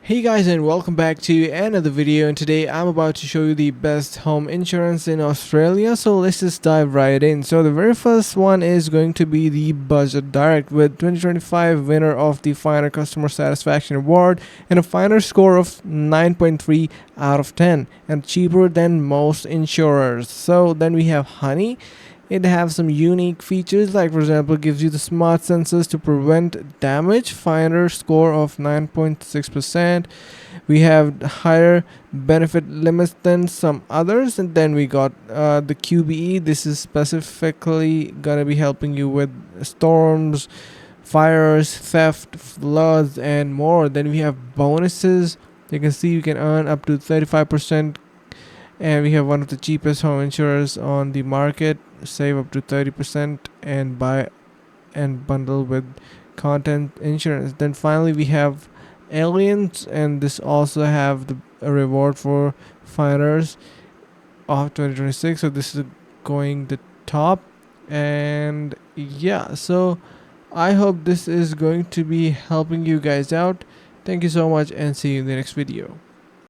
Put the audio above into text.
Hey guys, and welcome back to another video, and today I'm about to show you the best home insurance in Australia. So let's just dive right in. So the very first one is going to be the Budget Direct, with 2025 winner of the Finer Customer Satisfaction Award and a Finer score of 9.3 out of 10 and cheaper than most insurers. So then we have Honey. It has some unique features, like for example gives you the smart sensors to prevent damage, Finder score of 9.6%. We have higher benefit limits than some others, and then we got the QBE. This is specifically gonna be helping you with storms, fires, theft, floods, and more. Then we have bonuses. You can see you can earn up to 35%, and we have one of the cheapest home insurers on the market. Save up to 30% and buy and bundle with content insurance. Then finally we have Aliens, and this also have a reward for finders of 2026. So this is going the top, and yeah, so I hope this is going to be helping you guys out. Thank you so much, and see you in the next video.